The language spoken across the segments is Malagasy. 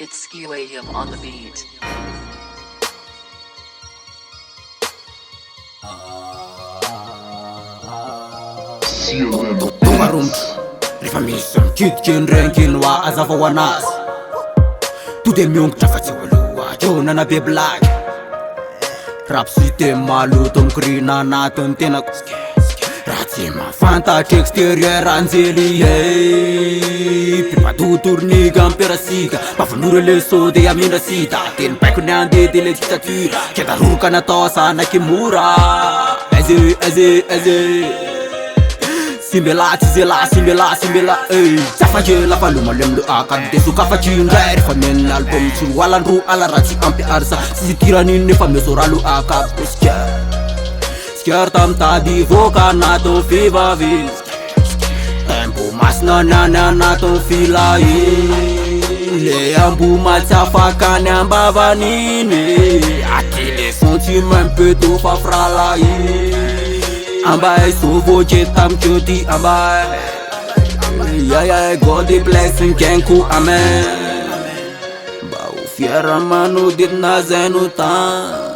It's Skiwayum on the beat. Tumarund Rifamisam Kitkin Rankin wa Azavawanas To the Myung Trafatsiwalua Jonana be black Rap site malu tom krina naton tenak Ratsima fanta exterior anzeli hey Pipa tutur nigam perasiga Pavanure le so de amina sita Ten pakunande de le dictature Keda ruka na tosa na kimura Eze Simbela, tizela, simbela, ey Safaje la faluma lemlu akad desu kafachinga Eri famen album sur walan ru ala rati ampe arsa Sisi tirani ne fame soralu akab Skier tam tadi voka nato fiva vil Embu mas na nato fila Le ambu matsafa kane ambava nine Atile sentiment pe to fa frala Ambai suvo chetam chuti ambai Yeah, God the blessing kenku amen Bau fiera manu dit na zenu tan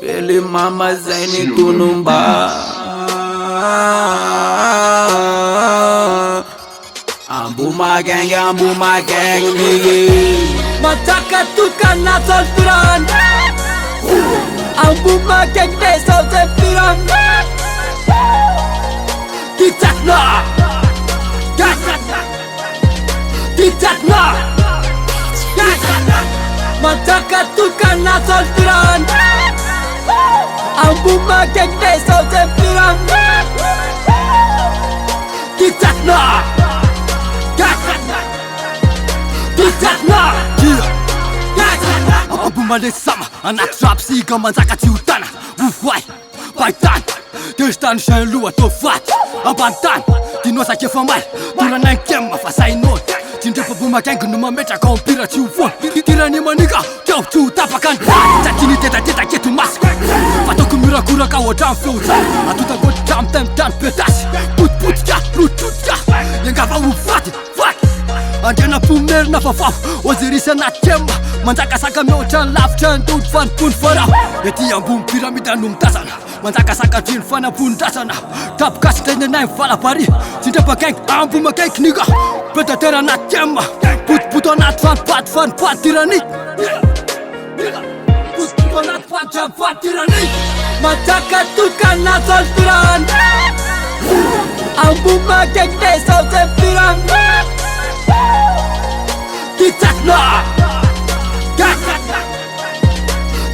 Pele mama zeni tunumba Ambu ma gang nige Mataka tukan na solturan Ambu ma gang de solturan Kitakna Mataka tukan na solturan Ambu ma gang de solturan Kitakna Ambu ma le sama anak trap siga manjaka tiutana Ufwai, baitan Destan shen lua to fat Abantan, dinosa ke famai Turanan kemma fa sainon Tindrefa buma gang numa metra kompira tiufon Tirani maniga, kau tu tapakan Tatini teta ketu mas Patoku mirakura kau odam filter Atuta go jam tem dan petas Put ka, ka Yang kava ufat Andena pumer na fafaf Ozirisa na kemma Manjaka saka miotran lafitran Dod fan pun farao Ety ambony piramida nomtazana Manjaka saka driny fanapondrasana Tapikasy tenenay falapari Tindrefa gang ambo makaiky niga Predateur anaty kemma Potipoto anaty fanipaty tirani Potipoto anaty fanipaty tirani Manjaka toka na solturan Ambo makaiky de solturan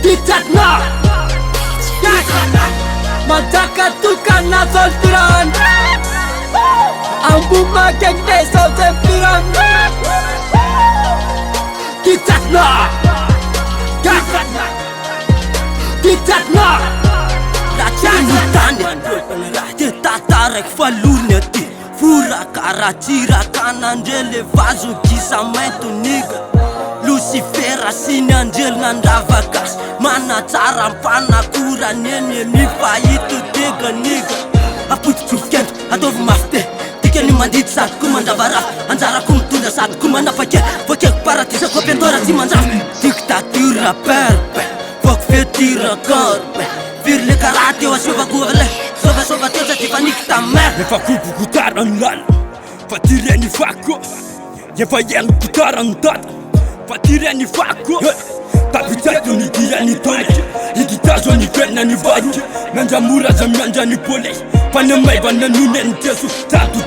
Kitakna Mataka tukan na solturan Ambu ma gang de solturan Kitakna Rachani tatarek falurneti Fura karachira kanandrele vazo kisa mainto niga Lucifera siny anjely nandravakas Mana tsara mpanakora neny mifahito dega niga Apotitrofokento ataovy mafy te Dikany mandity sady ko mandravarafy Anjarako mitondra sady ko manapake Voakeko paradisako ampiantora tsy manjafy Dictature perpe Voko fetira corpe Viry le karaha teo asiovako avy le Sova teo sady efa niky tamer Efa kobokotara ny lala Fatireny fako Efa iany kotarany tata Fatireny fako Tapitato ny dirany tolika Hikitazo ny fena ny varika Mandramora za miandra ny polesy Panamaivana noneny teso Tato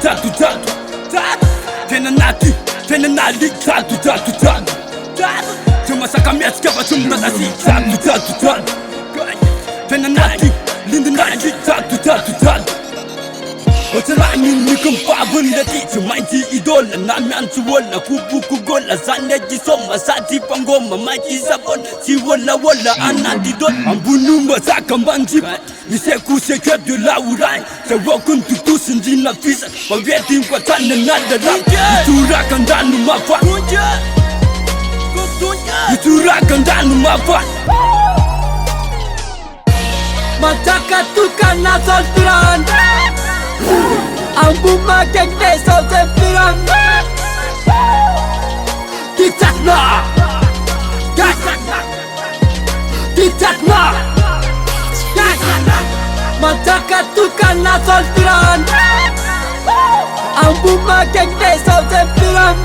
Fena naty, fena nali Tato Tsy masaka miatsika fa tsy minatasi Tato Fena naty, lindinali Tato Otsalahy niko mipavony lety Tsy maintsy idola na miantso olona Koboko gola zany agisoma Sady pangoma maintsy savona Tsy olaola anaty idola Ambonoma zaka mbanjipa Isekoseke de laoray Zavoko ny totosindrina fisa Mavety kwa tany nadala Itoraka andano mafana Itoraka andano mafana Mataka tukan na solturan Ambu ma gang de solturan Kitak Titatna Titatna Mantakatukan na soltiran Ang bumakeng de sa tempiran